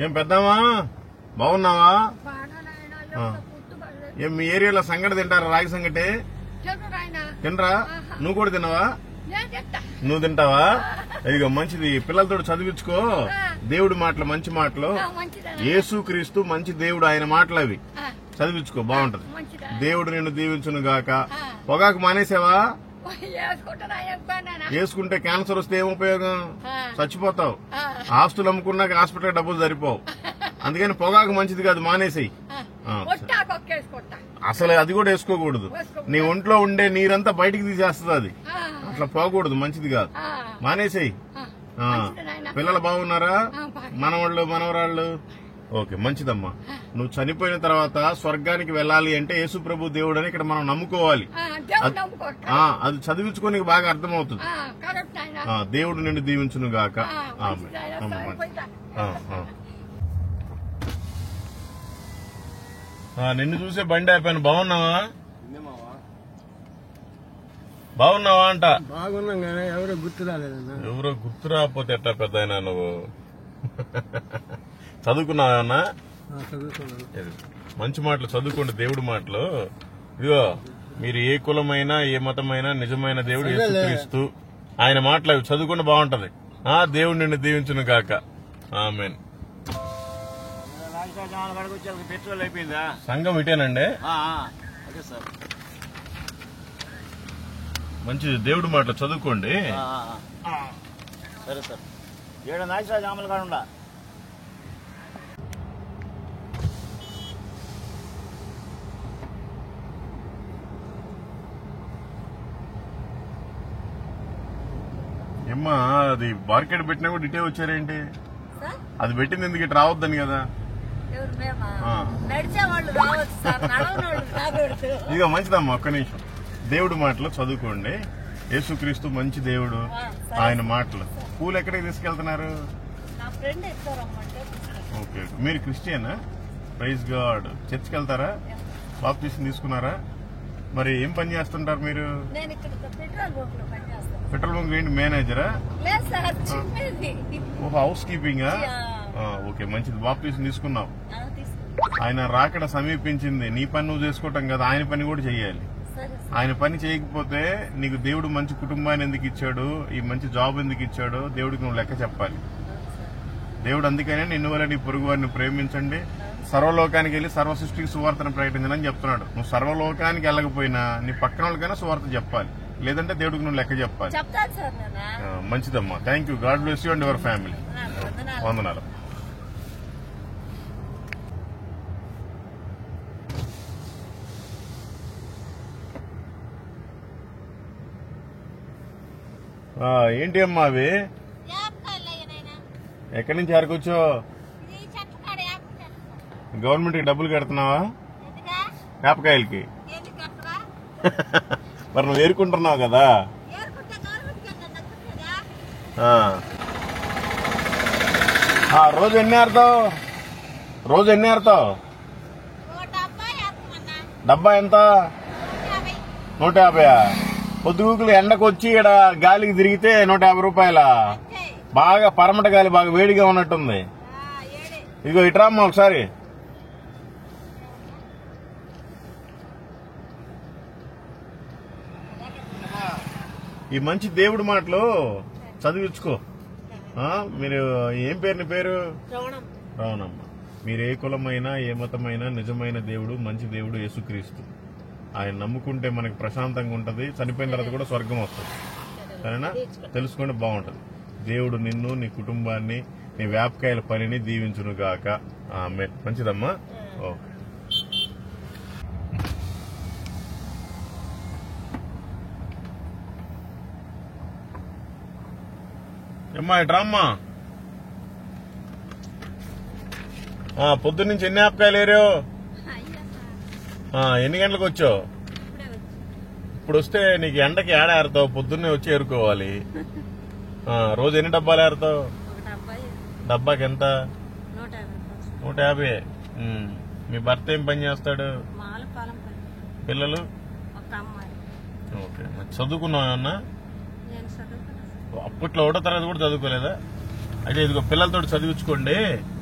ఏం పెద్దామా బాగున్నావా? ఏం మీ ఏరియాలో సంగటి తింటారా? రాగి సంగటి తినరా? నువ్వు కూడా తిన్నావా? నువ్వు తింటావా? ఇదిగో మంచిది, పిల్లలతో చదివించుకో. దేవుడి మాటలు, మంచి మాటలు. యేసు క్రీస్తు మంచి దేవుడు, ఆయన మాటలు అవి చదివించుకో, బాగుంటది. దేవుడు నిన్ను దీవించును గాక. పొగాకు మానేసావా? వేసుకుంటే క్యాన్సర్ వస్తే ఏం ఉపయోగం? చచ్చిపోతావు. ఆస్తులు అమ్ముకున్నాక హాస్పిటల్ డబ్బులు సరిపోవు. అందుకని పొగాకు మంచిది కాదు, మానేసేయి. అసలు అది కూడా వేసుకోకూడదు. నీ ఒంట్లో ఉండే నీరంతా బయటికి తీసేస్తుంది, అది అట్లా పోకూడదు, మంచిది కాదు, మానేసేయి. పిల్లలు బాగున్నారా? మనవాళ్ళు మనవరాళ్ళు? ఓకే, మంచిదమ్మా. నువ్వు చనిపోయిన తర్వాత స్వర్గానికి వెళ్ళాలి అంటే యేసు ప్రభు దేవుడు అని ఇక్కడ మనం నమ్ముకోవాలి. అది చదివించుకోనికి బాగా అర్థమవుతుంది. దేవుడు నిన్ను దీవించును గాక. నిన్ను చూసే బండి అయిపోయాను. బాగున్నావా? బాగున్నావా అంట. బాగున్నాం కానీ ఎవరో గుర్తు రాలేదన్నా. ఎవరో గుర్తు రాకపోతే ఎట్టా పెద్ద అయినా నువ్వు? చదువుకున్నావన్నా? మంచి మాటలు చదువుకోండి, దేవుడి మాటలు. ఇదిగో, మీరు ఏ కులమైనా ఏ మతమైనా నిజమైన దేవుడు యేసుక్రీస్తు, ఆయన మాటలు అవి చదువుకుంటే బాగుంటది. దేవుడు నిన్ను దీవించును గాక. ఆమేన్. పెట్రోల్ అయిపోయిందా? సంఘం ఇటేనండి. మంచిది, దేవుడి మాటలు చదువుకోండి. సరే సార్. 7 నాగేశ్వర జాముల కాడ ఉండా. ఏమ్మా, అది మార్కెట్ పెట్టినా కూడా ఇటే వచ్చారేంటి? అది పెట్టింది ఎందుకు ఇటు రావద్దని కదా? ఇక మంచిదమ్మా, ఒక్క నిమిషం. దేవుడి మాటలు చదువుకోండి. యేసుక్రీస్తు మంచి దేవుడు, ఆయన మాటలు. పూలు ఎక్కడికి తీసుకెళ్తున్నారు? ఓకే, మీరు క్రిస్టియనా? Praise God. చర్చికి వెళ్తారా? బాప్టిజం తీసుకున్నారా? మరి ఏం పని చేస్తుంటారు మీరు? పెట్రోల్ బంక్ ఏంటి, మేనేజరా? హౌస్ కీపింగా? ఓకే, మంచిది. బాప్టిజం తీసుకున్నావు. ఆయన రాకడ సమీపించింది. నీ పని నువ్వు చేసుకోవటం కదా, ఆయన పని కూడా చెయ్యాలి. ఆయన పని చేయకపోతే నీకు దేవుడు మంచి కుటుంబాన్ని ఎందుకు ఇచ్చాడు, ఈ మంచి జాబ్ ఎందుకు ఇచ్చాడు, దేవుడికి నువ్వు లెక్క చెప్పాలి. దేవుడు అందుకనే నిన్ను వల్ల నీ పొరుగు వారిని ప్రేమించండి, సర్వలోకానికి వెళ్లి సర్వ సృష్టికి సువార్తను ప్రకటించని చెప్తున్నాడు. నువ్వు సర్వలోకానికి వెళ్ళకపోయినా నీ పక్కన వాళ్ళకైనా సువార్త చెప్పాలి, లేదంటే దేవుడికి నువ్వు లెక్క చెప్పాలి. మంచిదమ్మా, thank you. God bless you and your family. వందనాలు. ఏంటి అమ్మా అవి? ఎక్కడి నుంచి ఆరుకొచ్చో? గవర్నమెంట్ కి డబ్బులు కడుతున్నావా వేపకాయలకి? మరి నువ్వు ఏరుకుంటున్నావు కదా. రోజు ఎన్ని ఆరుతావు? రోజు ఎన్ని ఆరుతావు? డబ్బా ఎంత? 150. పొద్దుగుకులు ఎండకు వచ్చి ఇక్కడ గాలికి తిరిగితే 150 రూపాయల. బాగా పరమట గాలి, బాగా వేడిగా ఉన్నట్టుంది. ఇదిగో ఇట్రామ్మా ఒకసారి. ఈ మంచి దేవుడి మాటలు చదివించుకో. మీరు ఏం పేరు? నీ పేరు? రావణమ్మ. మీరు ఏ కులమైనా ఏ మతమైనా నిజమైన దేవుడు, మంచి దేవుడు యేసుక్రీస్తు. ఆయన నమ్ముకుంటే మనకి ప్రశాంతంగా ఉంటది, చనిపోయిన తర్వాత కూడా స్వర్గం వస్తుంది. సరేనా? తెలుసుకుంటే బాగుంటది. దేవుడు నిన్ను, నీ కుటుంబాన్ని, నీ వేపకాయల పనిని దీవించును గాక. ఆమేన్. మంచిదమ్మా. ఓకే. అమ్మా ఇట్రామ్మా. పొద్దున్నుంచి ఎన్ని వేపకాయలు ఏరావు? ఎన్ని గంటలకు వచ్చావు? ఇప్పుడు వస్తే నీకు ఎండకి ఏడ ఏరుతావు? పొద్దున్నే వచ్చి ఏరుకోవాలి. రోజు ఎన్ని డబ్బాలు ఏరుతావు? డబ్బాకి ఎంత? 150. మీ భర్త ఏం పని చేస్తాడు? పిల్లలు? ఓకే. చదువుకున్నావు ఏమన్నా? అప్పట్లో 1వ తరగతి కూడా చదువుకోలేదా? అయితే ఇదిగో పిల్లలతో చదివించుకోండి.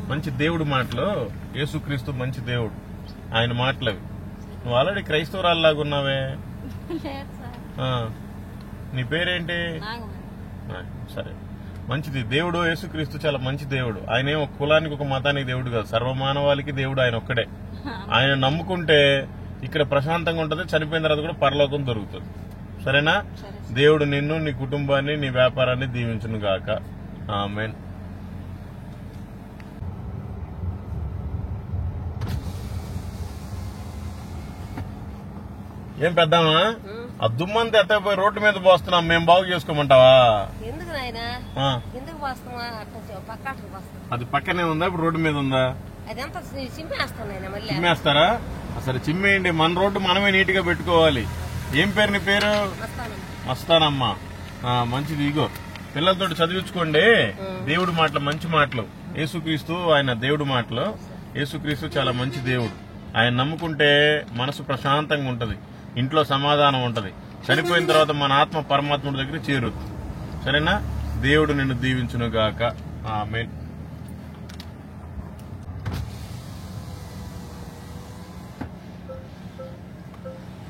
మంచి దేవుడు మాటలు. యేసుక్రీస్తు మంచి దేవుడు, ఆయన మాటలు అవి. నువ్వు ఆల్రెడీ క్రైస్తవురాల్లాగా ఉన్నావే. నీ పేరేంటి? సరే, మంచిది. దేవుడు యేసుక్రీస్తు చాలా మంచి దేవుడు. ఆయన ఒక కులానికి ఒక మతానికి దేవుడు కాదు, సర్వమానవాళికి దేవుడు ఆయన ఒక్కడే. ఆయన నమ్ముకుంటే ఇక్కడ ప్రశాంతంగా ఉంటది, చనిపోయిన తర్వాత కూడా పరలోకం దొరుకుతుంది. సరేనా? దేవుడు నిన్ను, నీ కుటుంబాన్ని, నీ వ్యాపారాన్ని దీవించును గాక. ఆమేన్. ఏం పెద్దామా, ఆ దుమ్మంతా ఎత్తపోయి రోడ్డు మీద పోస్తున్నాం, మేము బాగు చేసుకోమంటావా? అది పక్కనే ఉందా, ఇప్పుడు రోడ్డు మీద ఉందా? చిమ్మేస్తారా? అసలు చిమ్మేయండి, మన రోడ్డు మనమే నీట్ గా పెట్టుకోవాలి. ఏం పేరు నీ పేరు? మస్తానమ్మా. మంచిది. ఇగో పిల్లలతో చదివించుకోండి దేవుడి మాటలు, మంచి మాటలు. యేసుక్రీస్తు ఆయన దేవుడి మాటలు. యేసుక్రీస్తు చాలా మంచి దేవుడు. ఆయన నమ్ముకుంటే మనసు ప్రశాంతంగా ఉంటది, ఇంట్లో సమాధానం ఉంటది, చనిపోయిన తర్వాత మన ఆత్మ పరమాత్ముడి దగ్గర చేరుతుంది. సరేనా? దేవుడు నిన్ను దీవించును గాక. ఆమేన్.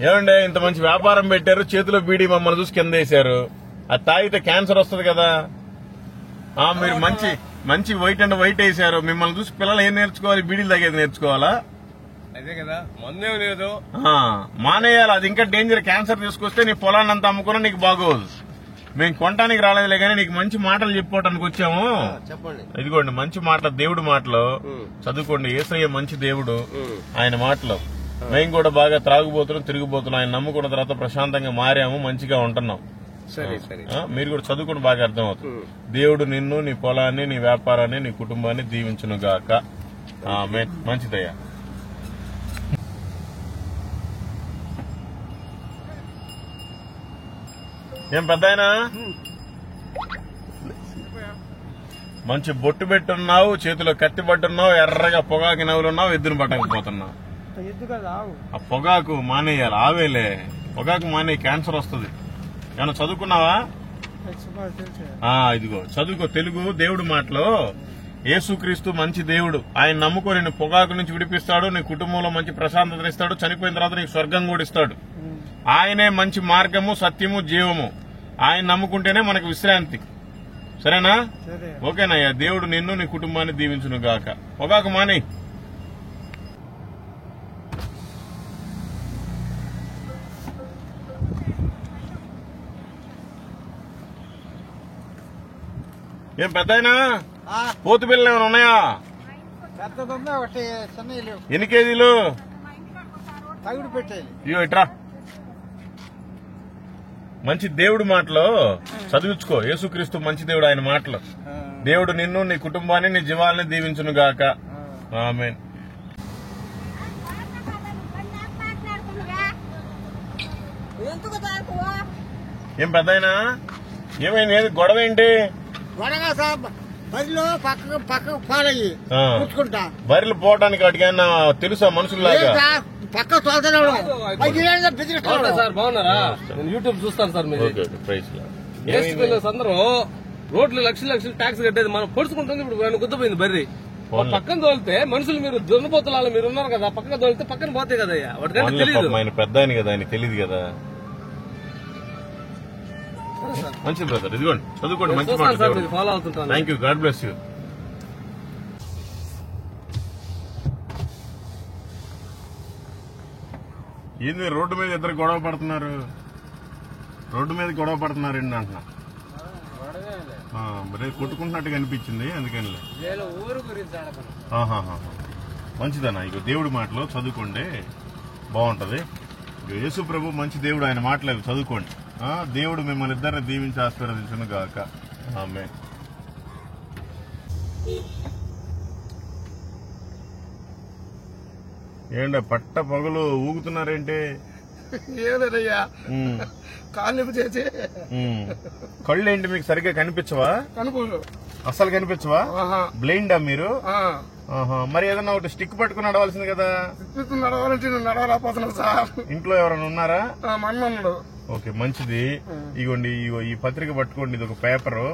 ఏమండి, ఇంత మంచి వ్యాపారం పెట్టారు, చేతిలో బీడీ మమ్మల్ని చూసి కింద వేశారు. అది తాగితే క్యాన్సర్ వస్తుంది కదా. మీరు మంచి మంచి వైట్ అండ్ వైట్ వేశారు, మిమ్మల్ని చూసి పిల్లలు ఏం నేర్చుకోవాలి? బీడీలు తాగేది నేర్చుకోవాలా? అదే కదా, మందే లేదు. మానేయాలి, అది ఇంకా డేంజర్. క్యాన్సర్ తీసుకొస్తే నీ పొలాన్ని అంతా అమ్ముకున్నా నీకు బాగోదు. మేము కొనడానికి రాలేదులే కానీ నీకు మంచి మాటలు చెప్పుకోవటానికి వచ్చాము. చెప్పండి. ఇదిగోండి మంచి మాటలు, దేవుడి మాటలు చదువుకోండి. యేసయ్య మంచి దేవుడు, ఆయన మాటలు. మేము కూడా బాగా త్రాగుబోతున్నాం, తిరిగిపోతున్నాం. ఆయన నమ్ముకున్న తర్వాత ప్రశాంతంగా మారాము, మంచిగా ఉంటున్నాం. మీరు కూడా చదువుకుని బాగా అర్థమవుతుంది. దేవుడు నిన్ను, నీ పొలాన్ని, నీ వ్యాపారాన్ని, నీ కుటుంబాన్ని దీవించును గాక. మంచిదయ్యా. ఏం పెద్దాయనా, మంచి బొట్టు పెట్టున్నావు, చేతిలో కత్తి పట్టున్నావు, ఎర్రగా పొగాకు నవ్వులున్నావు, ఎద్దును పట్టకపోతున్నావు. ఆ పొగాకు మానేయాలి. ఆవేలే పొగాకు మానే, క్యాన్సర్ వస్తుంది. ఏమన్నా చదువుకున్నావా? ఇదిగో చదువుకో. తెలుగు దేవుడి మాటలు. యేసుక్రీస్తు మంచి దేవుడు, ఆయన నమ్ముకో. నిన్ను పొగాకు నుంచి విడిపిస్తాడు, నీ కుటుంబంలో మంచి ప్రశాంతత ఇస్తాడు, చనిపోయిన తర్వాత నీకు స్వర్గం కూడా ఇస్తాడు. ఆయనే మంచి మార్గము, సత్యము, జీవము. ఆయన నమ్ముకుంటేనే మనకు విశ్రాంతి. సరేనా? ఓకేనయ్యా. దేవుడు నిన్ను, నీ కుటుంబాన్ని దీవించును గాక. పొగాకు మాని. ఏం పెద్దయినా, పోతు పిల్లలు ఏమైనా ఉన్నాయా? ఎన్ని కేజీలు? ఇయో ఇట్రా. మంచి దేవుడి మాటలు చదివించుకో. యేసుక్రీస్తు మంచి దేవుడు, ఆయన మాటలు. దేవుడు నిన్ను, నీ కుటుంబాన్ని, నీ జీవాల్ని దీవించును గాక. ఆమేన్. ఏం పెద్దయినా, ఏమైంది? గొడవ ఏంటి? బర్రెలు పోవడానికి అడిగానా తెలుసా మనుషుల్లాగా? సార్ బాగున్నారా? నేను యూట్యూబ్ చూస్తాను సార్. మీరు అందరూ రోడ్లు లక్షలు లక్షలు ట్యాక్స్ కట్టేది మనం పొడుచుకుంటుంది. ఇప్పుడు గుద్దపోయింది బర్రి. పక్కన తోలితే మనుషులు, మీరు దున్నపోతలాలు మీరు ఉన్నారు కదా, పక్కన తోలితే పక్కన పోతాయి కదా. వాటికంటే తెలియదు. ఆయన పెద్ద ఆయన కదా, ఆయన తెలియదు కదా. మంచిది బ్రదర్, ఇదిగోండి చదువుకోండి. మంచి మాట. ఫాలో అవుతుంటాను. Thank you. God bless you. ఏంది రోడ్డు మీద ఇద్దరు గొడవ పడుతున్నారు? రోడ్డు మీద గొడవ పడుతున్నారు ఏంటి అంటున్నా? మరి కొట్టుకుంటున్నట్టు కనిపించింది, అందుకని. మంచిదన్నా. ఇక దేవుడి మాటలు చదువుకోండి, బాగుంటది. యేసు ప్రభు మంచి దేవుడు, ఆయన మాటలు చదువుకోండి. దేవుడు మిమ్మల్ని ఇద్దరిని దీవించి ఆశీర్వదించును గాక. ఆమేన్. ఏంట పట్ట పగలు ఊగుతున్నారేంటి? ఏదయ్యా, కాళ్ళు చేసి కళ్ళు ఏంటి మీకు సరిగ్గా కనిపించవా? కనుకోరు, అస్సలు కనిపించవా? బ్లైండా మీరు? మరి ఏదన్నా ఒకటి స్టిక్ పట్టుకుని నడవాల్సింది కదా. నడవాలంటే నడవలేకపోతున్నా సార్. ఇంట్లో ఎవరైనా ఉన్నారా? మా అన్న ఉన్నాడు. ఓకే మంచిది. ఇగోండి ఈ పత్రిక పట్టుకోండి, ఇది ఒక పేపరు.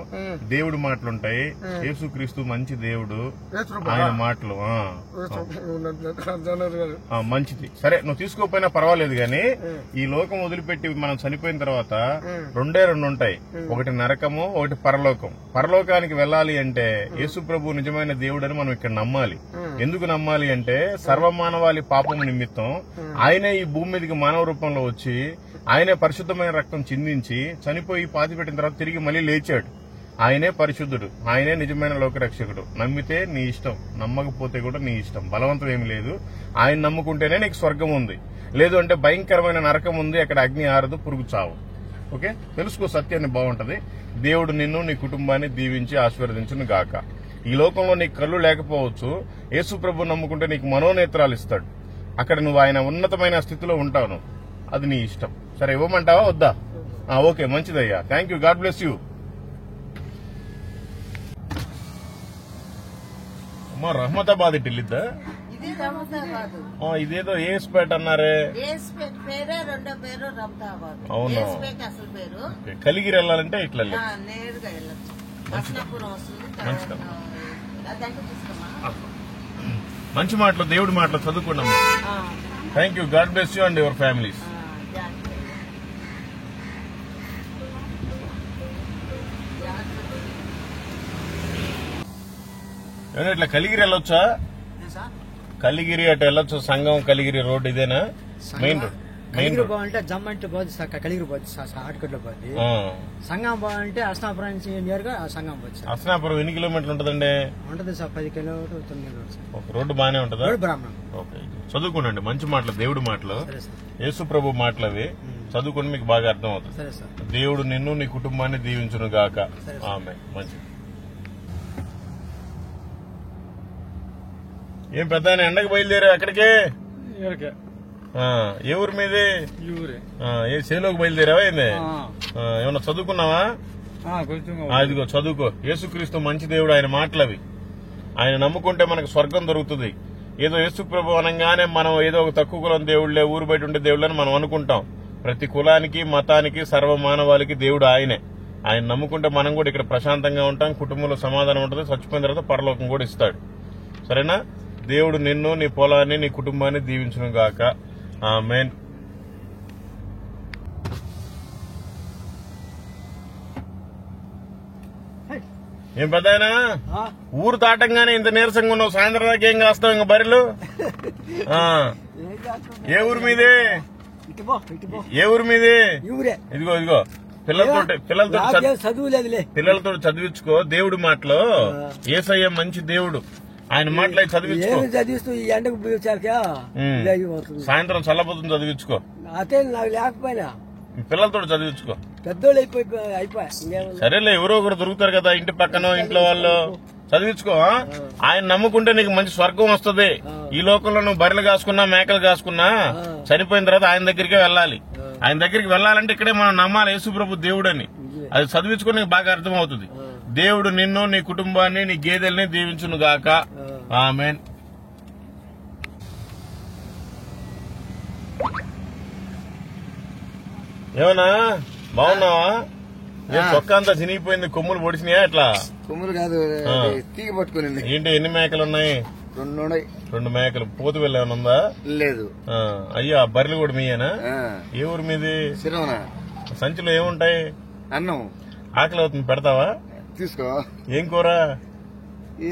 దేవుడి మాటలు ఉంటాయి. యేసుక్రీస్తు మంచి దేవుడు, ఆయన మాటలు. మంచిది. సరే నువ్వు తీసుకోకపోయినా పర్వాలేదు గాని ఈ లోకం వదిలిపెట్టి మనం చనిపోయిన తర్వాత రెండే రెండు ఉంటాయి, ఒకటి నరకము, ఒకటి పరలోకం. పరలోకానికి వెళ్ళాలి అంటే యేసు ప్రభు నిజమైన దేవుడని మనం ఇక్కడ నమ్మాలి. ఎందుకు నమ్మాలి అంటే సర్వమానవాళి పాపము నిమిత్తం ఆయనే ఈ భూమి మీదకి మానవ రూపంలో వచ్చి ఆయనే పరిశుద్ధమైన రక్తం చిందించి చనిపోయి పాతిపెట్టిన తర్వాత తిరిగి మళ్ళీ లేచాడు. ఆయనే పరిశుద్ధుడు, ఆయనే నిజమైన లోకరక్షకుడు. నమ్మితే నీ ఇష్టం, నమ్మకపోతే కూడా నీ ఇష్టం. బలవంతం ఏమి లేదు. ఆయన నమ్ముకుంటేనే నీకు స్వర్గం ఉంది, లేదు అంటే భయంకరమైన నరకం ఉంది, అక్కడ అగ్ని ఆరదు, పురుగు చావు. ఓకే, తెలుసుకో సత్యాన్ని, బాగుంటది. దేవుడు నిన్ను నీ కుటుంబాన్ని దీవించి ఆశీర్వదించును గాక. ఈ లోకంలో నీకు కళ్ళు లేకపోవచ్చు, యేసు ప్రభు నమ్ముకుంటే నీకు మనోనేత్రాలు ఇస్తాడు. అక్కడ నువ్వు ఆయన ఉన్నతమైన స్థితిలో ఉంటావు. అది నీ ఇష్టం. సరే ఇవ్వమంటావా వద్దా? ఓకే మంచిదయ్యా, thank you, God bless you. అమ్మా రహమతాబాద్ ఇటు వెళ్ళిద్దా? ఇదేదో ఏస్పేట అన్నారే. అవునా, కలిగిరి వెళ్ళాలంటే ఇట్లా మంచి మాటలు, దేవుడి మాటలు చదువుకున్నాము. Thank you, God bless you and your families. ఇట్లా కలిగిరి వెళ్ళొచ్చా? కలిగిరి అటు వెళ్ళొచ్చు, సంఘం కలిగిరి రోడ్ ఇదేనా మెయిన్ రోడ్? మెయిన్ రోడ్ బాగుంటే జమ్మంటే పోతుంది, కలిగిరి పోతుంది, ఆటకట్లో పోతుంది. సంగం బాగుంటే అస్నాపురం నుంచి నేరుగా సంగం పోతుంది. అస్నాపురం ఎన్ని కిలోమీటర్లు ఉంటదండి? ఉంటది సార్ 10 కిలోమీటర్లు 9 కిలోమీటర్లు. రోడ్డు బాగానే ఉంటదా? బ్రాహ్మణం. ఓకే, చదువుకోండి. మంచి మాటలు, దేవుడి మాటలు, యేసు ప్రభు మాటలు అవి చదువుకుని మీకు బాగా అర్థం అవుతుంది. దేవుడు నిన్ను నీ కుటుంబాన్ని దీవించును గాక. ఆమె మంచి. ఏం పెద్ద ఎండకు బయలుదేరా? ఎక్కడికే? ఏ ఊరి మీది? ఏ చేలోకి బయలుదేరావా? ఏంది ఏమన్నా చదువుకున్నావా? ఇదిగో చదువుకో. యేసుక్రీస్తు మంచి దేవుడు, ఆయన మాటలవి. ఆయన నమ్ముకుంటే మనకు స్వర్గం దొరుకుతుంది. ఏదో యేసు ప్రభు అనగానే మనం ఏదో ఒక తక్కువ కులం దేవుళ్లే, ఊరు బయట ఉండే దేవుళ్ళని మనం అనుకుంటాం. ప్రతి కులానికి, మతానికి, సర్వమానవాళికి దేవుడు ఆయనే. ఆయన నమ్ముకుంటే మనం కూడా ఇక్కడ ప్రశాంతంగా ఉంటాం, కుటుంబంలో సమాధానం ఉంటుంది, చచ్చిపోయిన తర్వాత పరలోకం కూడా ఇస్తాడు. సరేనా? దేవుడు నిన్ను, నీ పొలాన్ని, నీ కుటుంబాన్ని దీవించును గాక. ఆమేన్. ఏం పెద్దాయనా, ఊరు దాటంగానే ఇంత నీరసంగా ఉన్నావు, సాయంత్రం దాకా ఏం కాస్తావు ఇంకా బరిలు? ఏ ఊరు మీది? ఏ ఊరు మీది? ఇదిగో పిల్లలతో చదివించుకో. దేవుడి మాటలు, యేసయ్య మంచి దేవుడు, ఆయన మాటలు చదివించుకో. సాయంత్రం చల్లబోతుంది, చదివించుకో. అదే నాకు లేకపోయినా పిల్లలతో చదివించుకో. పెద్దోళ్ళు అయిపోయి సరేలే, ఎవరో ఒకరు దొరుకుతారు కదా ఇంటి పక్కన, ఇంట్లో వాళ్ళు. చదివించుకో. ఆయన నమ్ముకుంటే నీకు మంచి స్వర్గం వస్తుంది. ఈ లోకంలో నువ్వు బర్రెలు కాసుకున్నా, మేకలు కాసుకున్నా, చనిపోయిన తర్వాత ఆయన దగ్గరికే వెళ్ళాలి. ఆయన దగ్గరికి వెళ్ళాలంటే ఇక్కడే మనం నమ్మాలి యేసుప్రభు దేవుడని. అది చదివించుకుని నీకు బాగా అర్థమవుతుంది. దేవుడు నిన్ను, నీ కుటుంబాన్ని, నీ గేదెల్ని దీవించును గాక. ఆమేన్. ఏమన్నా బాగున్నావా? చొక్కా అంతా చినిగిపోయింది, కొమ్ములు పొడిచినాయా? ఎట్లా? కొమ్ములు కాదు, తీగ పట్టుకుని. ఏంటి, ఎన్ని మేకలు ఉన్నాయి? 2 మేకలు. పోతు వెళ్ళ ఏమైనా ఉందా? లేదు. అయ్యా, బర్రెలు కూడా మీయేనా? ఏ ఊరు మీది? సంచిలో ఏముంటాయి? అన్నం. ఆకలి అవుతుంది, పెడతావా? తీసుకో. ఏం కూర?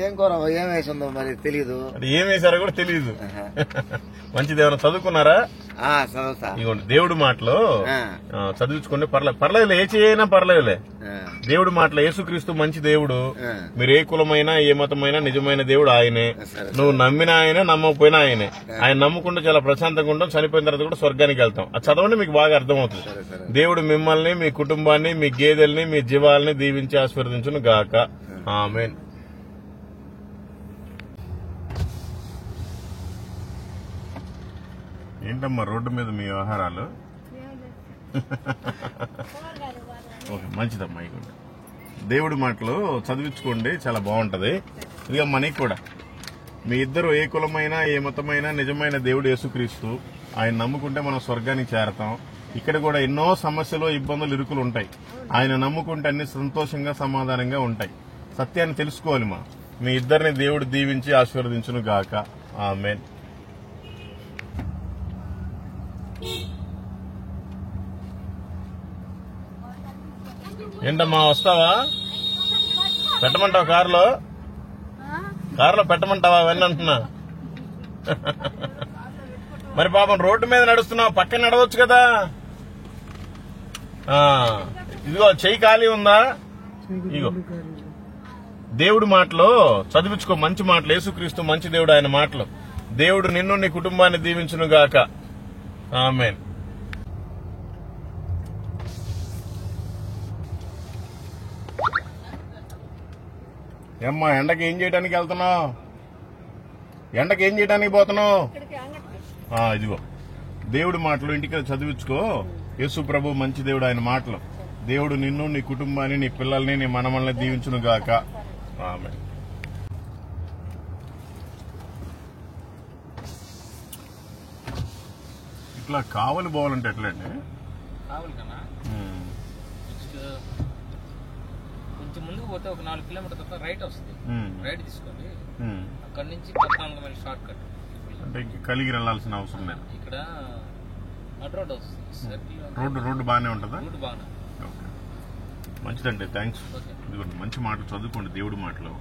ఏం కూర ఏం వేసిందో మరి తెలీదు. ఏం వేసారో కూడా తెలీదు. మంచిది. ఏమైనా చదువుకున్నారా? చదువుతా. ఇదిగోండి దేవుడి మాటలు చదివించుకోండి. పర్లేదులే, ఏ చేయైనా పర్లేదులే. దేవుడి మాటలు, యేసుక్రీస్తు మంచి దేవుడు. మీరు ఏ కులమైనా, ఏ మతమైనా, నిజమైన దేవుడు ఆయనే. నువ్వు నమ్మిన ఆయనే, నమ్మకపోయినా ఆయనే. ఆయన నమ్ముకుంటే చాలా ప్రశాంతంగా ఉంటాం, చనిపోయిన తర్వాత కూడా స్వర్గానికి వెళ్తాం. అది చదవండి, మీకు బాగా అర్థమవుతుంది. దేవుడు మిమ్మల్ని, మీ కుటుంబాన్ని, మీ గేదెల్ని, మీ జీవాల్ని దీవించి ఆశీర్వదించును గాక. ఆమేన్. ఏంటమ్మా రోడ్డు మీద మీ వ్యవహారాలు? ఓకే, మంచిదమ్మా. ఇవ్వండి దేవుడి మాటలు చదివించుకోండి, చాలా బాగుంటది. ఇదిగా మనకి కూడా మీ ఇద్దరు ఏ కులమైనా, ఏ మతమైనా, నిజమైన దేవుడు యేసుక్రీస్తు. ఆయన నమ్ముకుంటే మనం స్వర్గానికి చేరతాం. ఇక్కడ కూడా ఎన్నో సమస్యలు, ఇబ్బందులు, ఇరుకులు ఉంటాయి. ఆయన నమ్ముకుంటే అన్ని సంతోషంగా, సమాధానంగా ఉంటాయి. సత్యాన్ని తెలుసుకోవాలి. మీ ఇద్దరిని దేవుడు దీవించి ఆశీర్వదించును గాక. ఆమేన్. ఏంటమ్మా వస్తావా? పెట్టమంటావా కారులో? కారులో పెట్టమంటావా అవన్నీ అంటున్నా. మరి పాపం రోడ్డు మీద నడుస్తున్నావు, పక్కన నడవచ్చు కదా. ఇదిగో చెయ్యి ఖాళీ ఉందా? ఇగో దేవుడి మాటలు చదివించుకో, మంచి మాటలు. యేసుక్రీస్తు మంచి దేవుడు, ఆయన మాటలు. దేవుడు నిన్ను నీ కుటుంబాన్ని దీవించును గాక. ఆమేన్. ఏమ్మా ఎండకి ఏం చేయడానికి వెళ్తున్నావు? ఎండకి ఏం చేయడానికి పోతున్నావు? ఇదిగో దేవుడి మాటలు ఇంటికి చదివించుకో. యేసు ప్రభు మంచి దేవుడు, ఆయన మాటలు. దేవుడు నిన్ను, నీ కుటుంబాన్ని, నీ పిల్లల్ని, నీ మనమల్ని దీవించును గాక. ఆమేన్. ఇట్లా కావలి పోవాలంటే ఎట్లండి? కొంచెం ముందుకు పోతే ఒక 4 కిలోమీటర్ల రైట్ వస్తుంది. రైట్ తీసుకోండి. అక్కడ నుంచి 14 మైల్ షార్ట్ కట్. అంటే కలిగి వెళ్ళాల్సిన అవసరం లేదు. ఇక్కడ రోడ్ వస్తుంది. రోడ్డు బాగానే ఉంటుందా? రోడ్డు బాగానే. మంచిదండి, థ్యాంక్స్. ఇదిగోండి మంచి మాటలు చదువుకోండి, దేవుడి మాటలు,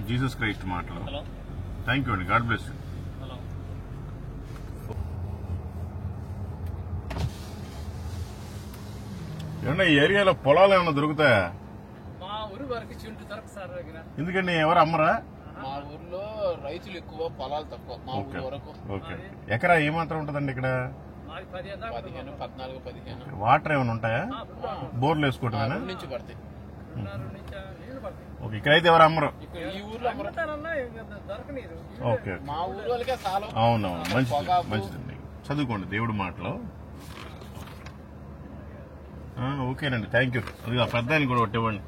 జీసస్ క్రైస్ట్ మాటలు. థ్యాంక్ యూ అండి. God bless you. ఏమన్నా ఈ ఏరియాలో పొలాలు ఏమన్నా దొరుకుతాయా? మా ఊరు వరకు చింటు దొరక సార్ దగ్గర. ఎందుకండి ఎవరు అమ్మరా? మా ఊర్లో రైతులు ఎక్కువ, పొలాలు తక్కువ. మా ఊరు వరకు. ఓకే. ఎకరా ఏమాత్రం ఉంటదండి ఇక్కడ? 15. వాటర్ ఏమైనా ఉంటాయా? బోర్లు వేసుకోవటమేనా? నుంచి పడతాయి. ఓకే. ఇక్కడైతే ఎవరు అమ్మరు? ఈ ఊర్లో దొరకనీరు. ఓకే. మా ఊరు వాళ్ళకే చాలా. అవునవును, మంచిదండి. చదువుకోండి దేవుడి మాటలు. ఓకేనండి, థ్యాంక్ యూ. అది ఆ పెద్ద ఆయన కూడా ఒకటివ్వండి.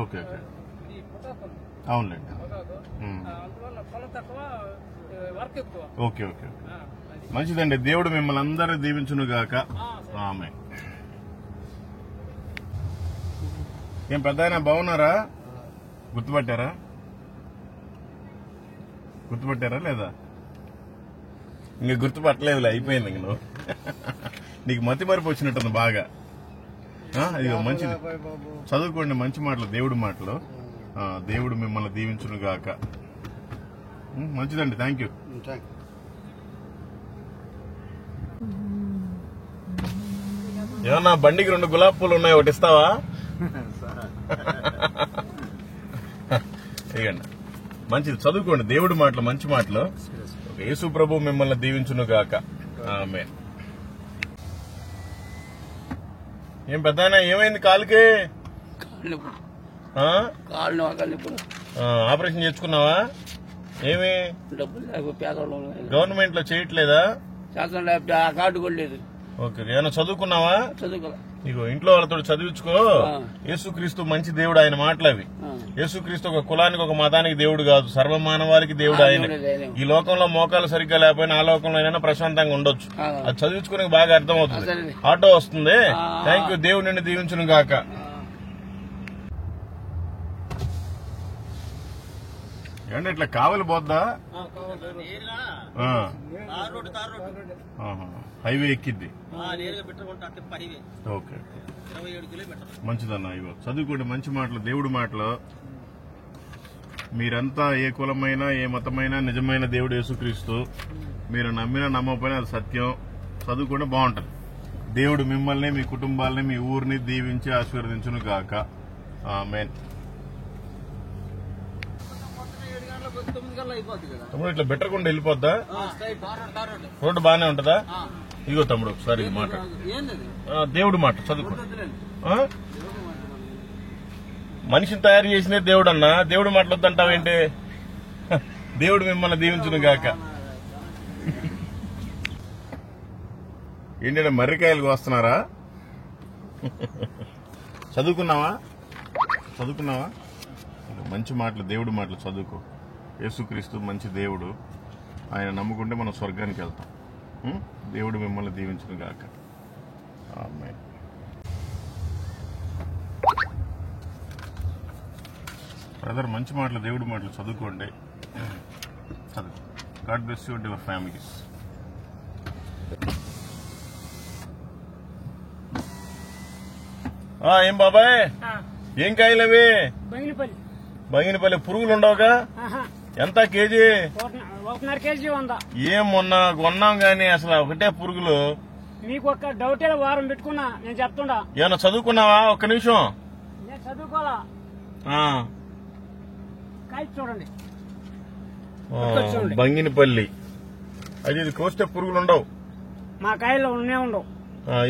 Okay okay. అవునులేండి. Okay okay. మంచిదండి. దేవుడు మిమ్మల్ని అందరూ దీవించును గాక. ఆమేన్. ఏం పెద్ద ఆయన బాగున్నారా? గుర్తుపట్టారా లేదా? ఇంక గుర్తుపట్టలేదులే, అయిపోయింది. ఇంక నువ్వు నీకు మతి మరిపి వచ్చినట్టుంది బాగా. ఇదిగో మంచిది, చదువుకోండి మంచి మాటలు, దేవుడి మాటలు. దేవుడు మిమ్మల్ని దీవించును గాక. మంచిదండి, థ్యాంక్ యూ. ఏమన్నా బండికి 2 గులాబీ పూలు ఉన్నాయి, ఒకటి ఇస్తావా? ఇవ్వండి. మంచిది, చదువుకోండి దేవుడి మాటలు, మంచి మాటలు. యేసు ప్రభు మిమ్మల్ని దీవించును గాక. ఆమేన్. ఏం పెద్దాయనా, ఏమైంది కాలుకి? ఆపరేషన్ చేసుకున్నావా? ఏమి గవర్నమెంట్ లో చేయట్లేదా? కార్డు కూడా లేదు. ఓకే. ఏమైనా చదువుకున్నావా? చదువుకోలే. ఇగో ఇంట్లో వాళ్ళతో చదివించుకో. యేసుక్రీస్తు మంచి దేవుడు, ఆయన మాటలు అవి. యేసుక్రీస్తు ఒక కులానికి, ఒక మతానికి దేవుడు కాదు, సర్వమానవాళికి దేవుడు ఆయన. ఈ లోకంలో మోకాలు సరిగ్గా లేకపోయినా ఆ లోకంలో అయినా ప్రశాంతంగా ఉండొచ్చు. అది చదివించుకునే బాగా అర్థమవుతుంది. ఆటో వస్తుంది. Thank you. దేవుడు నిన్ను దీవించును గాక. ఏంటంటే ఇట్లా కావలి పోద్దా? హైవే ఎక్కిద్ది. ఓకే, మంచిదన్న. ఇవో చదువుకోండి మంచి మాటలు, దేవుడి మాటలు. మీరంతా ఏ కులమైనా, ఏ మతమైనా నిజమైన దేవుడు యేసుక్రీస్తు. మీరు నమ్మినా నమ్మకపోయినా అది సత్యం. చదువుకుంటే బాగుంటది. దేవుడు మిమ్మల్ని, మీ కుటుంబాలని, మీ ఊరిని దీవించి ఆశీర్వదించును గాక. ఆమేన్. తమ్ముడు ఇట్లా బెట్టరకుండా వెళ్ళిపోద్దా? రోడ్డు బాగానే ఉంటదా? ఇగో తమ్ముడు ఒకసారి మాట్లాడు. దేవుడు మాట చదువుకో. మనిషిని తయారు చేసినే దేవుడు అన్నా, దేవుడు మాట్లాడొద్దంటావేంటి? దేవుడు మిమ్మల్ని దీవించును గాక. ఏంటంటే మర్రికాయలు కోస్తున్నారా? చదువుకున్నావా? మంచి మాటలు, దేవుడి మాటలు చదువుకో. యేసుక్రీస్తు మంచి దేవుడు, ఆయన నమ్ముకుంటే మనం స్వర్గానికి వెళ్తాం. దేవుడు మిమ్మల్ని దీవించును గాక. ఆమేన్. బ్రదర్, మంచి మాటలు, దేవుడి మాటలు చదువుకోండి. చదువు. God bless you and your families. ఏం బాబాయ్, ఏం కాయలు అవి? బంగినపల్లి. పురుగులు ఉండవుగా? ఎంత కేజీ? 1.5 కేజీ ఉందా? ఏం మొన్న కొన్నాం గానీ అసలు ఒకటే పురుగులు. మీకు ఒక డౌట్ వారం పెట్టుకున్నా, నేను చెప్తుండా. ఏమన్నా చదువుకున్నావా? ఒక్క నిమిషం. నేను చదువుకోవాలా? కాయ చూడండి, బంగినపల్లి. అది ఇది కోస్తే పురుగులు ఉండవు. మా కాయలో ఉండవు.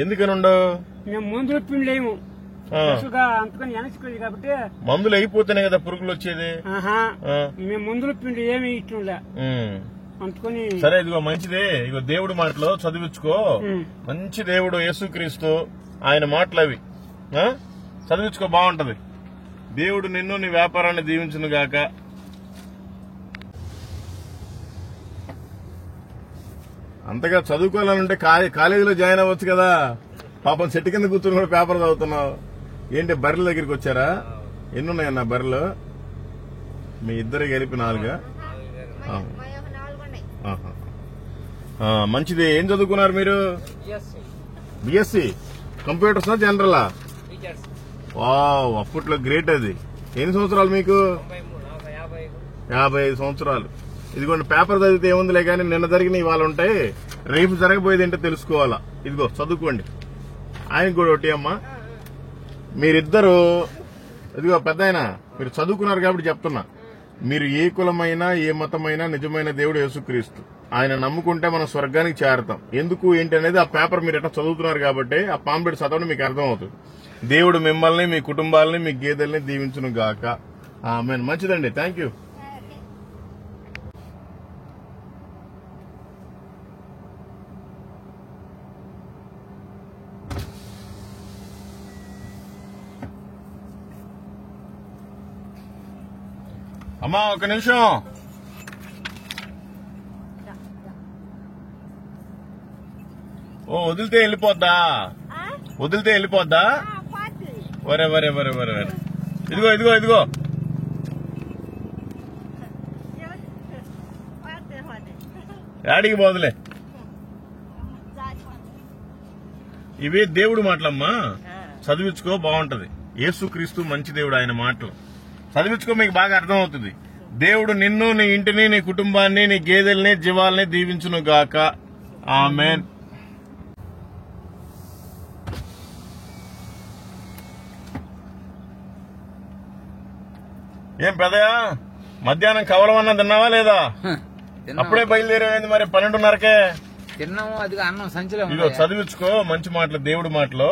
ఎందుకని ఉండవు? మేము మందులు పిండిలేము అందుకని వెనక్కి కాబట్టి. మందులు అయిపోతేనే కదా పురుగులు వచ్చేది. మేము మందులు పిండి ఏమి ఇట్లా అందుకని. సరే, ఇదిగో మంచిదే. ఇగో దేవుడు మాటలు చదివించుకో. మంచి దేవుడు యేసుక్రీస్తు, ఆయన మాటలు అవి చదివించుకో, బాగుంటది. దేవుడు నిన్ను నీ వ్యాపారాన్ని దీవించును గాక. అంతగా చదువుకోవాలంటే కాలేజీలో జాయిన్ అవ్వచ్చు కదా. పాపం చెట్టు కింద కూర్చొని కూడా పేపర్ చదువుతున్నావు. ఏంటి, బర్రెల దగ్గరికి వచ్చారా? ఎన్నున్నాయన్నా బర్రెలు? మీ ఇద్దరు కలిపి 4. మంచిది. ఏం చదువుకున్నారు మీరు? బిఎస్సి కంప్యూటర్స్ జనరలా? వావ్, అప్పట్లో గ్రేట్. అది ఎన్ని సంవత్సరాలు మీకు? 55 సంవత్సరాలు. ఇదిగోండి, పేపర్ చదివితే ఏముందిలే కానీ నిన్న జరిగిన ఇవాళ ఉంటాయి, రేపు జరగబోయేది ఏంటో తెలుసుకోవాలా. ఇదిగో చదువుకోండి. ఆయనకు కూడా ఒకటి అమ్మా, మీరిద్దరు ఇదిగో పెద్ద ఆయన, మీరు చదువుకున్నారు కాబట్టి చెప్తున్నా. మీరు ఏ కులమైనా ఏ మతమైనా నిజమైన దేవుడు యేసుక్రీస్తు, ఆయన నమ్ముకుంటే మనం స్వర్గానికి చేరతాం. ఎందుకు ఏంటి అనేది ఆ పేపర్ మీరు ఎట్లా చదువుతున్నారు కాబట్టి ఆ పాంప్లెట్ చదవడం మీకు అర్థమవుతుంది. దేవుడు మిమ్మల్ని, మీ కుటుంబాలని, మీ గేదెల్ని దీవించును గాక. ఆమేన్. మంచిదండి, థ్యాంక్ యూ. అమ్మా, ఒక నిమిషం. వదిలితే వెళ్ళిపోద్దా? వదిలితే వెళ్ళిపోద్దా? వరే వరే వరే వరే వరే. ఇదిగో ఇదిగో ఇదిగో, యాడికి పోదులే. ఇవి దేవుడు మాటలమ్మా, చదివించుకో, బాగుంటది. యేసుక్రీస్తు మంచి దేవుడు, ఆయన మాటలు చదివించుకో, మీకు బాగా అర్థమవుతుంది. దేవుడు నిన్ను, నీ ఇంటిని, నీ కుటుంబాన్ని, నీ గేదెల్ని, జీవాల్ని దీవించును గాక. ఆమేన్. ఏం పెదయా, మధ్యాహ్నం కవలమన్నా తిన్నావా లేదా? అప్పుడే బయలుదేరేది మరి 12:30కే తిన్నాము. అది అన్నం సంచిలో. ఇదిగో చదివించుకో, మంచి మాటలు, దేవుడి మాటలు.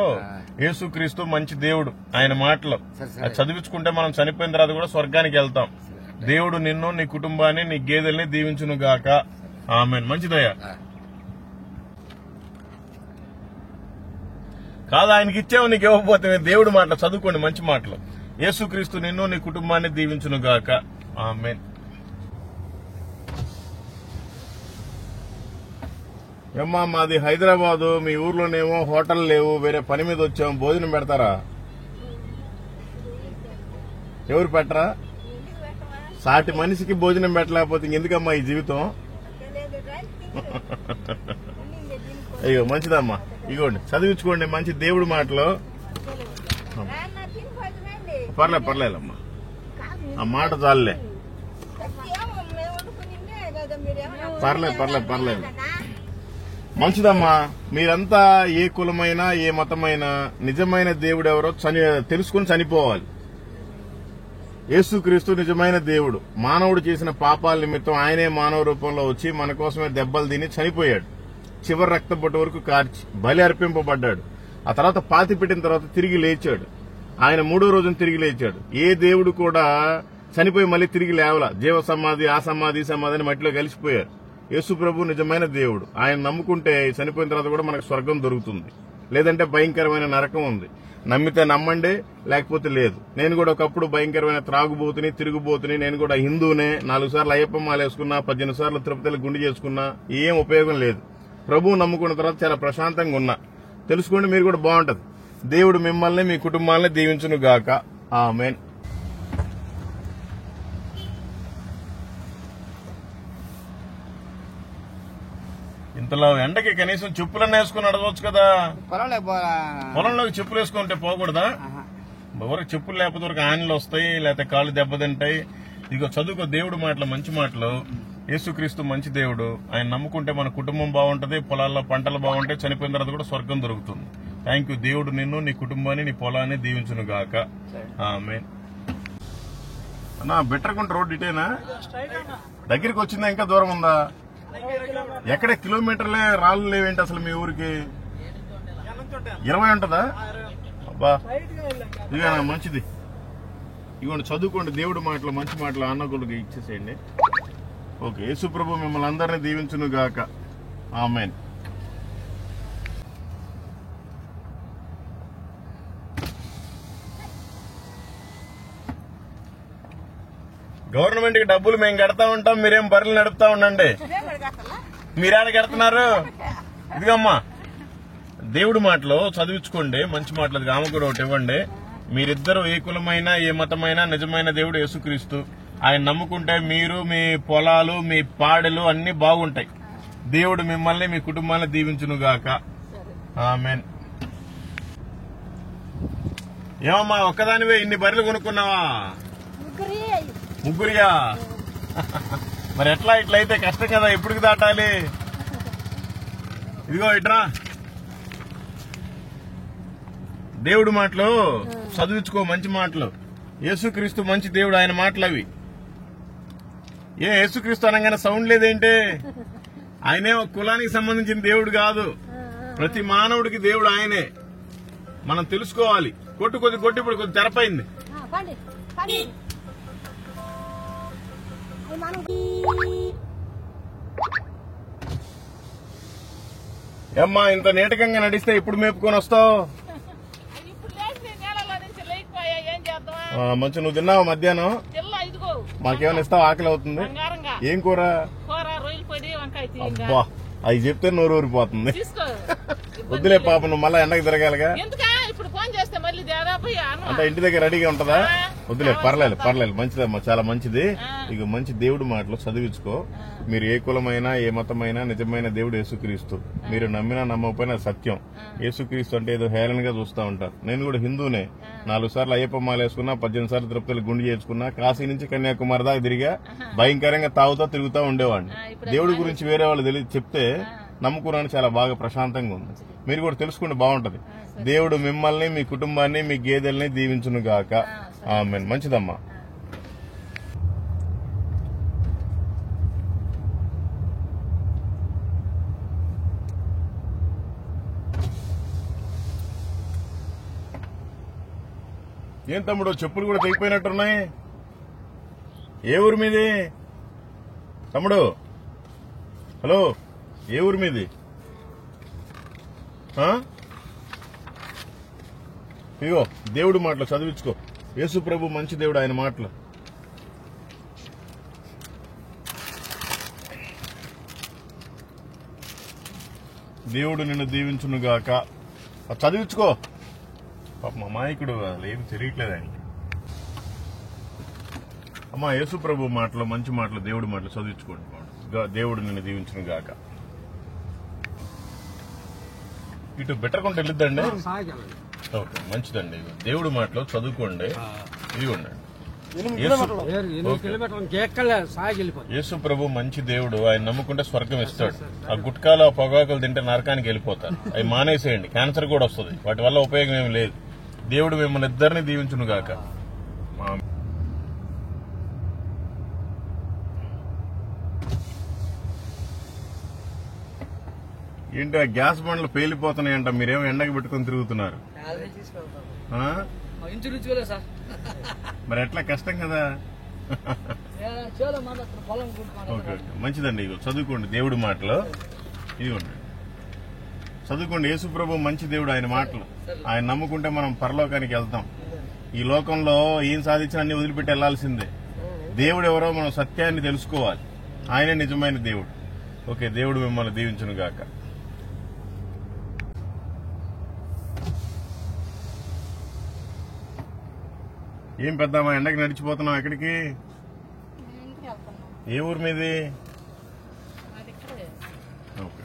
యేసుక్రీస్తు మంచి దేవుడు, ఆయన మాటలు అది చదివించుకుంటే మనం చనిపోయిన తర్వాత కూడా స్వర్గానికి వెళ్తాం. దేవుడు నిన్ను, నీ కుటుంబాన్ని, నీ గేదెల్ని దీవించును గాక. ఆమేన్. మంచిదయ్యా. కాదు, ఆయనకి ఇచ్చావు, నీకు ఇవ్వకపోతే. దేవుడి మాటలు చదువుకోండి, మంచి మాటలు. యేసుక్రీస్తు నిన్ను, నీ కుటుంబాన్ని దీవించును గాక. ఆమేన్. ఏమ్మా, మాది హైదరాబాదు. మీ ఊర్లోనేమో హోటల్ లేవు, వేరే పని మీద వచ్చాం. భోజనం పెడతారా? ఎవరు పెట్టరా? సాటి మనిషికి భోజనం పెట్టలేకపోతే ఇంకెందుకమ్మా ఈ జీవితం? అయ్యో, మంచిదమ్మా. ఇగోండి, చదివించుకోండి, మంచి దేవుడి మాటలు. పర్లేదమ్మా, ఆ మాట చాలులే. పర్లేదు. మంచిదమ్మా. మీరంతా ఏ కులమైనా ఏ మతమైనా నిజమైన దేవుడు ఎవరో తెలుసుకుని చనిపోవాలి. యేసుక్రీస్తు నిజమైన దేవుడు. మానవుడు చేసిన పాపాల నిమిత్తం ఆయనే మానవ రూపంలో వచ్చి మన కోసమే దెబ్బలు తిని చనిపోయాడు. చివరి రక్తబొట్టు వరకు కార్చి బలి అర్పింపబడ్డాడు. ఆ తర్వాత పాతి పెట్టిన తర్వాత తిరిగి లేచాడు. ఆయన 3వ రోజున తిరిగి లేచాడు. ఏ దేవుడు కూడా చనిపోయి మళ్ళీ తిరిగి లేవల. జీవ సమాధి, ఆ సమాధి, ఈ సమాధి అని మట్టిలో కలిసిపోయారు. యేసు ప్రభు నిజమైన దేవుడు. ఆయన నమ్ముకుంటే చనిపోయిన తర్వాత కూడా మనకు స్వర్గం దొరుకుతుంది. లేదంటే భయంకరమైన నరకం ఉంది. నమ్మితే నమ్మండి, లేకపోతే లేదు. నేను కూడా ఒకప్పుడు భయంకరమైన త్రాగుబోతుని, తిరుగుబోతుని. నేను కూడా హిందూనే. 4 సార్లు అయ్యప్ప మాల వేసుకున్నా, 18 సార్లు తిరుపతిలో గుండు చేసుకున్నా, ఏం ఉపయోగం లేదు. ప్రభువు నమ్ముకున్న తర్వాత చాలా ప్రశాంతంగా ఉన్నా. తెలుసుకోండి, మీరు కూడా బాగుంటది. దేవుడు మిమ్మల్ని, మీ కుటుంబాలని దీవించును గాక. ఆమేన్. ఇంతలో ఎండకి కనీసం చెప్పులన్నీ వేసుకుని నడవచ్చు కదా. పొలంలోకి చెప్పులు వేసుకుంటే పోకూడదా? ఎవరికి చెప్పులు లేకపోతే వరకు ఆనలు వస్తాయి, లేకపోతే కాళ్ళు దెబ్బతింటాయి. ఇదిగో చదువుకో దేవుడు మాటలు, మంచి మాటలు. యేసుక్రీస్తు మంచి దేవుడు. ఆయన నమ్ముకుంటే మన కుటుంబం బాగుంటది, పొలాల్లో పంటలు బాగుంటాయి, చనిపోయిన తర్వాత కూడా స్వర్గం దొరుకుతుంది. Thank you. దేవుడు నిన్ను, నీ కుటుంబాన్ని, నీ పొలాన్ని దీవించును గాక. ఆమేన్. అన్నా బెట్టరకుంట రోడ్ ఇటేనా? దగ్గరికి వచ్చిందా? ఇంకా దూరం ఉందా? ఎక్కడ కిలోమీటర్లే రాళ్ళు లేవేంటి అసలు మీ ఊరికి? 20 ఉంటదా? అబ్బా, ఇదిగా మంచిది. ఇదిగోండి చదువుకోండి దేవుడు మాటలు, మంచి మాటలు అన్నగుడికి ఇచ్చేసేయండి. ఓకే. యేసు ప్రభు మిమ్మల్ని అందరినీ దీవించును గాక. ఆమేన్. గవర్నమెంట్ కి డబ్బులు మేము కడతా ఉంటాం, మీరేం బర్రెలు నడుపుతా ఉండండి. మీరేడ కడుతున్నారు? ఇదిగమ్మా దేవుడి మాటలు చదివించుకోండి, మంచి మాటలు. ఆమె కూడా ఒకటి ఇవ్వండి. మీరిద్దరు ఏ కులమైనా, ఏ మతమైనా నిజమైన దేవుడు యేసుక్రీస్తు. ఆయన నమ్ముకుంటే మీరు, మీ పొలాలు, మీ పాడెలు అన్ని బాగుంటాయి. దేవుడు మిమ్మల్ని, మీ కుటుంబాన్ని దీవించును గాక. ఆమేన్. ఏమమ్మా ఒక్కదానివే ఇన్ని బర్రెలు కొనుక్కున్నావా? ముగ్గురియా? మరి ఎట్లా? ఇట్లయితే కష్టం కదా, ఎప్పటికి దాటాలి? ఇదిగో ఇట్రా, దేవుడి మాటలు చదివించుకో, మంచి మాటలు. యేసుక్రీస్తు మంచి దేవుడు, ఆయన మాటలు అవి. ఏ యేసుక్రీస్తు అనగానే సౌండ్ లేదేంటి? ఆయనే ఒక కులానికి సంబంధించిన దేవుడు కాదు, ప్రతి మానవుడికి దేవుడు ఆయనే. మనం తెలుసుకోవాలి. కొట్టి ఇప్పుడు కొద్ది తెరపైంది. ఏమ్మా ఇంత నీటకంగా నడిస్తే ఇప్పుడు మేపుకొని వస్తావు? మంచి నువ్వు తిన్నావు మధ్యాహ్నం? మాకేమైనా ఇస్తావు? ఆకలి అవుతుంది. ఏం కూర? అబ్బా, అవి చెప్తే నోరు ఊరిపోతుంది. వద్దులే పాప, నువ్వు మళ్ళా ఎండకి తిరగాలిగా. అంటే ఇంటి దగ్గర రెడీగా ఉంటదా? వద్దులే, పర్లేదు. మంచిదమ్మా, చాలా మంచిది. ఇక మంచి దేవుడు మాటలు చదివించుకో. మీరు ఏ కులమైనా, ఏ మతమైనా నిజమైన దేవుడు యేసుక్రీస్తు. మీరు నమ్మినా నమ్మకపోయినా సత్యం. యేసుక్రీస్తు అంటే ఏదో హేళనగా చూస్తూ ఉంటారు. నేను కూడా హిందూనే. 4 సార్లు అయ్యప్ప మాల వేసుకున్నా, 18 సార్లు తిరుపతిలో గుండు చేసుకున్నా, కాశీ నుంచి కన్యాకుమారి దాకా తిరిగా, భయంకరంగా తాగుతా తిరుగుతూ ఉండేవాడిని. దేవుడి గురించి వేరే వాళ్ళు చెప్తే నమ్ముకున్నాను, చాలా బాగా ప్రశాంతంగా ఉంది. మీరు కూడా తెలుసుకుంటే బాగుంటది. దేవుడు మిమ్మల్ని, మీ కుటుంబాన్ని, మీ గేదెల్ని దీవించును గాక. ఆమేన్. మంచిదమ్మా. ఏం తమ్ముడు, చెప్పులు కూడా తెగిపోయినట్టున్నాయి. ఏ ఊరు మీది తమ్ముడు? హలో, ఏ ఊరు మీది? ఇగో దేవుడి మాటలు చదివించుకో. యేసు ప్రభు మంచి దేవుడు, ఆయన మాటలు. దేవుడు నిన్ను దీవించును గాక. చదివించుకో. పాప మా మాయకుడు ఏమి తెలియట్లేదు ఆయన. అమ్మా యేసు ప్రభు మాటలు, మంచి మాటలు, దేవుడి మాటలు చదివించుకోండి. దేవుడు నిన్ను దీవించును గాక. ఇటు బెట్టరకుంట వెళ్ళిద్దండి. ఓకే, మంచిదండి. దేవుడి మాటలు చదువుకోండి. ఇది ఉండండి. యేసు ప్రభు మంచి దేవుడు, ఆయన నమ్ముకుంటే స్వర్గం ఇస్తాడు. ఆ గుట్కాలు, ఆ పొగాకులు తింటే నరకానికి వెళ్ళిపోతారు. అవి మానేసేయండి, క్యాన్సర్ కూడా వస్తుంది. వాటి వల్ల ఉపయోగం ఏమి లేదు. దేవుడు మిమ్మల్ని ఇద్దరిని దీవించును గాక. ఏంటి ఆ గ్యాస్ బండ్లు పేలిపోతున్నాయంట, మీరేమో ఎండకి పెట్టుకుని తిరుగుతున్నారు. మరి ఎట్లా? కష్టం కదా. ఓకే, మంచిదండి. చదువుకోండి దేవుడి మాటలు. ఇది ఉండండి, చదువుకోండి. యేసు ప్రభు మంచి దేవుడు, ఆయన మాటలు ఆయన నమ్ముకుంటే మనం పరలోకానికి వెళ్తాం. ఈ లోకంలో ఏం సాధించినా అన్ని వదిలిపెట్టి వెళ్లాల్సిందే. దేవుడు ఎవరో మనం సత్యాన్ని తెలుసుకోవాలి. ఆయనే నిజమైన దేవుడు. ఓకే, దేవుడు మిమ్మల్ని దీవించును గాక. ఏం పెద్దామా ఎండకి నడిచిపోతున్నాం? ఎక్కడికి? ఏ ఊరు మీది? ఓకే,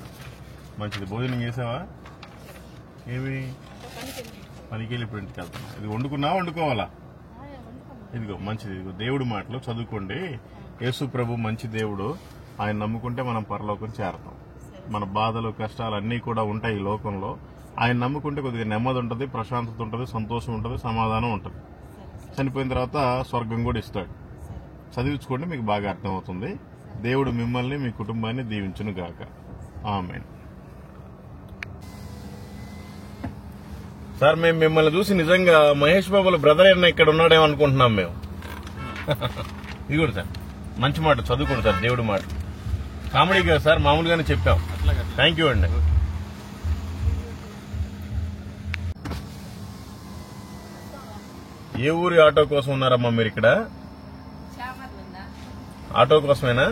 మంచిది. భోజనం చేసావా? ఏమి పనికి వెళ్ళి ఇప్పుడు ఇంటికి వెళ్తున్నా. ఇది వండుకున్నావా, వండుకోవాలా? ఇదిగో మంచిది. ఇదిగో దేవుడి మాటలు చదువుకోండి. యేసు ప్రభు మంచి దేవుడు, ఆయన నమ్ముకుంటే మనం పరలోకం చేరతాం. మన బాధలు కష్టాలు అన్నీ కూడా ఉంటాయి ఈ లోకంలో. ఆయన నమ్ముకుంటే కొద్దిగా నెమ్మది ఉంటుంది, ప్రశాంతత ఉంటుంది, సంతోషం ఉంటుంది, సమాధానం ఉంటుంది. చనిపోయిన తర్వాత స్వర్గం కూడా ఇస్తాడు. చదివించుకోండి, మీకు బాగా అర్థమవుతుంది. దేవుడు మిమ్మల్ని మీ కుటుంబాన్ని దీవించును గాక. ఆమేన్. సార్, మేము మిమ్మల్ని చూసి నిజంగా మహేష్ బాబుల బ్రదర్ అన్న ఇక్కడ ఉన్నాడేమో అనుకుంటున్నాం మేము. ఇది కూడా సార్ మంచి మాట, చదువుకోండి సార్ దేవుడి మాట. కామెడీగా సార్ మామూలుగానే చెప్పాం. థ్యాంక్ యూ అండి. ఏ ఊరి ఆటో కోసం ఉన్నారమ్మా మీరు ఇక్కడ? ఆటో కోసమేనా?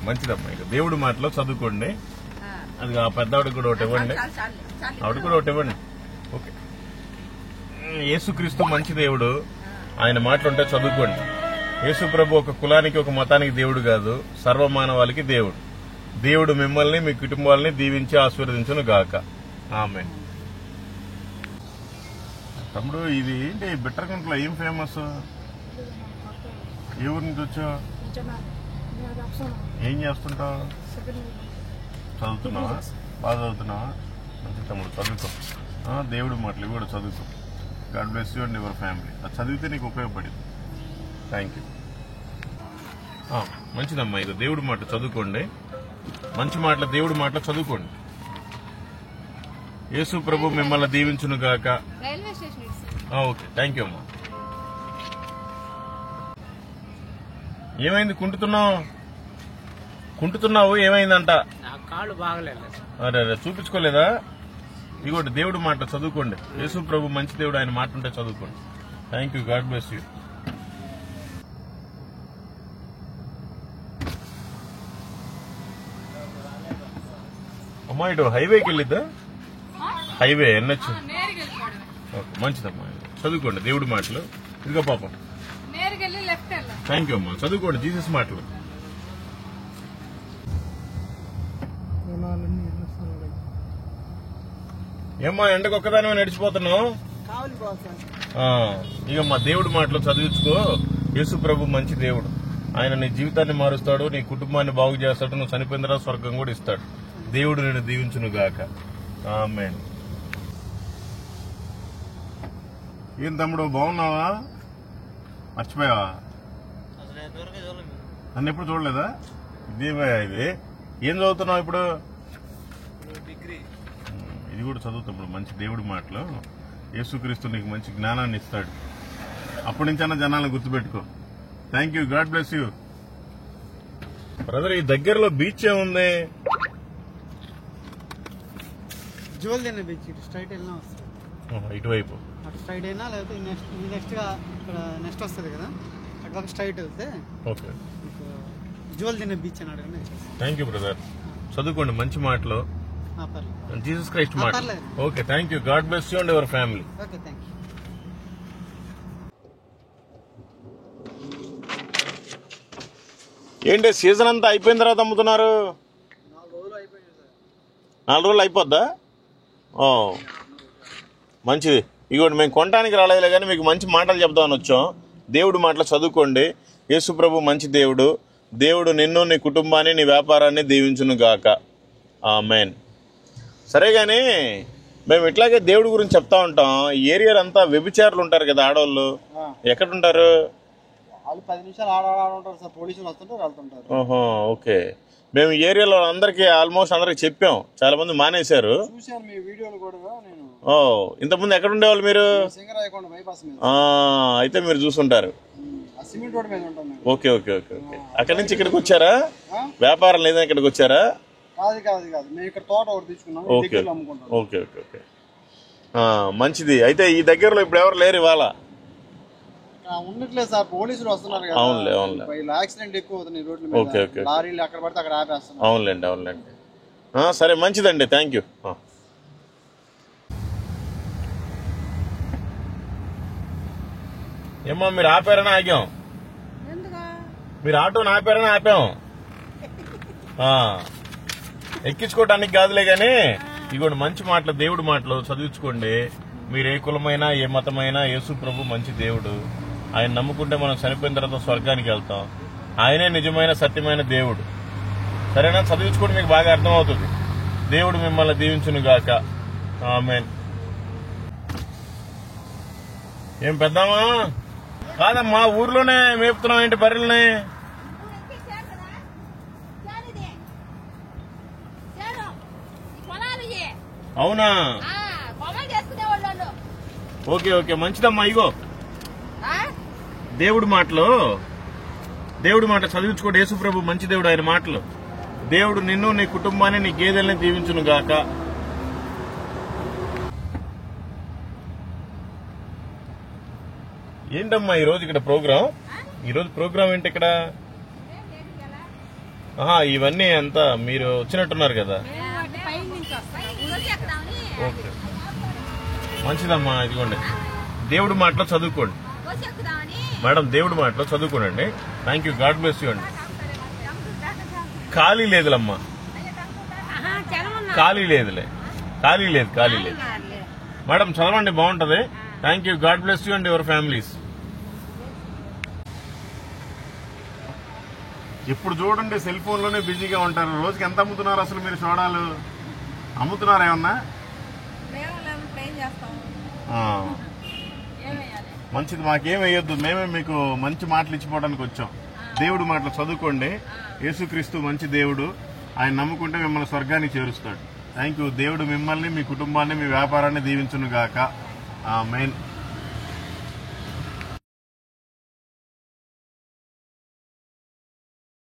మంచిదమ్మా. ఇక దేవుడి మాటలో చదువుకోండి. అది ఆ పెద్దవాడికి కూడా ఒకటి ఇవ్వండి, ఆవిడ కూడా ఒకటి ఇవ్వండి. ఓకే. యేసుక్రీస్తు మంచి దేవుడు, ఆయన మాటలుంటే చదువుకోండి. యేసు ప్రభు ఒక కులానికి ఒక మతానికి దేవుడు కాదు, సర్వమానవాళికి దేవుడు. దేవుడు మిమ్మల్ని మీ కుటుంబాలని దీవించి ఆశీర్వదించును గాక. ఆమేన్. తమ్ముడు, ఇది ఏంటి బిట్టరకుంట్లో ఏం ఫేమస్? ఏ ఊరి నుంచి వచ్చావు? ఏం చేస్తుంటావు? చదువుతున్నావా? బాగా చదువుతున్నావా? మంచి తమ్ముడు, చదువుకో. దేవుడి మాటలు కూడా చదువుకో. God bless you and your family. అది చదివితే నీకు ఉపయోగపడింది. Thank you. మంచిదమ్మా. ఇక దేవుడి మాట చదువుకోండి. మంచి మాటలు దేవుడి మాటలు చదువుకోండి. యేసు ప్రభు మిమ్మల్ని దీవించును గాక. ఓకే, థ్యాంక్ యూ అమ్మా. ఏమైంది? కుంటున్నావు? ఏమైందంట? కాళ్ళు బాగలేదు. అరే చూపించుకోలేదా? ఇదిగోటి దేవుడి మాట చదువుకోండి. యేసు ప్రభు మంచి దేవుడు, ఆయన మాట ఉంటే చదువుకోండి. Thank you. God bless you. అమ్మా, ఇటు హైవేకి వెళ్ళిద్దా? హైవే ఎన్నొచ్చు? ఓకే, మంచిదమ్మా. చదువుకోండి దేవుడి మాటలు. ఇదిగో పాపం. థ్యాంక్ యూ అమ్మా. చదువుకోండి జీసస్ మాటలు. ఏమ్మా, ఎండకు ఒక్కదానివే నడిచిపోతున్నావు? ఇక మా దేవుడి మాటలు చదివించుకో. యేసు ప్రభు మంచి దేవుడు, ఆయన నీ జీవితాన్ని మారుస్తాడు, నీ కుటుంబాన్ని బాగు చేస్తాడు, నువ్వు చనిపోయిన తర్వాత స్వర్గం కూడా ఇస్తాడు. దేవుడు నేను దీవించును గాక. ఆమేన్. ఏం తమ్ముడు, బాగున్నావా? మర్చిపోయావా? నన్ను ఎప్పుడు చూడలేదా? ఇదేమయ్యా ఇది? ఏం చదువుతున్నావు ఇప్పుడు? ఇది కూడా చదువుతాడు. మంచి దేవుడి మాటలు. యేసుక్రీస్తు నీకు మంచి జ్ఞానాన్ని ఇస్తాడు. అప్పటి నుంచైనా జనాలను గుర్తుపెట్టుకో. Thank you. God bless you. Brother, ఈ దగ్గరలో బీచ్ ఏముంది? జువల్దిన్న బీచ్. స్ట్రైట్ వెళ్ళినా వస్తుంది. ఇటువైపు అటు స్ట్రైట్ అయినా, లేకపోతే నెక్స్ట్ గా ఇక్కడ నెక్స్ట్ వస్తుంది కదా, అటు స్ట్రైట్ వెళ్తే ఓకే. జువల్దిన్న బీచ్ అని అడగండి. Thank you brother. చదువుకోండి మంచి మాటలు. జీసస్ క్రైస్ట్ మాట. Okay, thank you. God bless you and your family. Okay, thank you. ఏంటి సీజన్ అంతా అయిపోయిన తర్వాత అమ్ముతున్నారు? 4 రోజులు అయిపోద్దా? ఓ మంచిది. ఇగోండి, మేము కొనడానికి రాలేదులే కానీ మీకు మంచి మాటలు చెప్దామని వచ్చాం. దేవుడి మాటలు చదువుకోండి. యేసు ప్రభు మంచి దేవుడు. దేవుడు నిన్ను, నీ కుటుంబాన్ని, నీ వ్యాపారాన్ని దీవించును గాక. ఆమేన్. సరే గాని మేము ఇట్లాగే దేవుడి గురించి చెప్తా ఉంటాం. ఈ ఏరియాలో అంతా వ్యభిచారులు ఉంటారు కదా, ఆడవాళ్ళు. ఎక్కడుంటారు? వాళ్ళు 10 నిమిషాలు ఆడుంటారు సార్. పోలీసులు వస్తుంటారు, వెళ్తుంటారు. ఓహో, ఓకే. మేము ఈ ఏరియాలో అందరికి ఆల్మోస్ట్ అందరికి చెప్పాం, చాలా మంది మానేశారు. చూశాను మీ వీడియోలు కూడా నేను. ఓ, ఇంతకుముందు ఎక్కడ ఉండేవాళ్ళు మీరు? సింగరాయకొండ బైపాస్ మీద. అయితే మీరు చూసుంటారు. సిమెంట్ రోడ్ మీద ఉంటాం. Okay okay okay okay. అక్కడి నుంచి ఇక్కడికి వచ్చారా? వ్యాపారం లేదా ఇక్కడికి వచ్చారా? కాదు మేము ఇక్కడ తోట ఒకటి తీసుకున్నాం ఓకే ఓకే ఓకే ఓకే మంచిది. అయితే ఈ దగ్గరలో ఇప్పుడు ఎవరు లేరు ఇవాళ? ఉండట్లేదు సార్, పోలీసులు వస్తున్నారు కదా. అవునులే యాక్సిడెంట్ ఎక్కువ అవుతుంది రోడ్ల మీద, లారీలు అక్కడ పడితే అక్కడ ఆపేస్తున్నారు. అవునులేండి. సరే మంచిదండి, థ్యాంక్ యూ. ఏమో మీరు ఆపారని ఆగాం, మీరు ఆటోని ఆపారని ఆపాం. ఎక్కించుకోవటానికి కాదులే గాని ఇగోండి మంచి మాటలు, దేవుడి మాటలు చదివించుకోండి. మీరు ఏ కులమైనా ఏ మతమైనా యేసు ప్రభు మంచి దేవుడు. ఆయన నమ్ముకుంటే మనం చనిపోయిన తర్వాత స్వర్గానికి వెళ్తాం. ఆయనే నిజమైన సత్యమైన దేవుడు. సరేనా? చదివించుకోండి, మీకు బాగా అర్థమవుతుంది. దేవుడు మిమ్మల్ని దీవించును గాక. ఆమేన్. ఏం పెద్దామా? కాదమ్మా, ఊర్లోనే మేపుతున్నాం ఏంటి బర్రెల్ని? అవునా? ఓకే ఓకే, మంచిదమ్మా. ఇగో దేవుడి మాటలు చదివించుకోండి. యేసు ప్రభు మంచి దేవుడు, ఆయన మాటలు. దేవుడు నిన్ను, నీ కుటుంబాన్ని, నీ గేదెల్ని దీవించును గాక. ఏంటమ్మా ఈరోజు ఇక్కడ ప్రోగ్రాం? ఈరోజు ప్రోగ్రాం ఏంటి ఇక్కడ? ఇవన్నీ అంతా మీరు వచ్చినట్టున్నారు కదా. ఓకే మంచిదమ్మా. ఇదిగోండి దేవుడి మాటలో చదువుకోండి మేడం, దేవుడి మాటలో చదువుకోండి. Thank you, God bless you అండి. ఖాళీ లేదులమ్మా, ఖాళీ లేదు మేడం, చదవండి, బాగుంటది. Thank you, God bless you and your families. ఇప్పుడు చూడండి సెల్ ఫోన్ లోనే బిజీగా ఉంటారు. రోజుకి ఎంత అమ్ముతున్నారు అసలు మీరు? సోడాలు అమ్ముతున్నారా ఏమన్నా? మంచిది, మాకేం వేయొద్దు. మేమే మీకు మంచి మాటలు ఇచ్చిపోవడానికి వచ్చాం. దేవుడి మాటలు చదువుకోండి. యేసుక్రీస్తు మంచి దేవుడు, ఆయన నమ్ముకుంటే మిమ్మల్ని స్వర్గానికి చేరుస్తాడు. Thank you. దేవుడు మిమ్మల్ని, మీ కుటుంబాన్ని, మీ వ్యాపారాన్ని దీవించును గాక. ఆమేన్.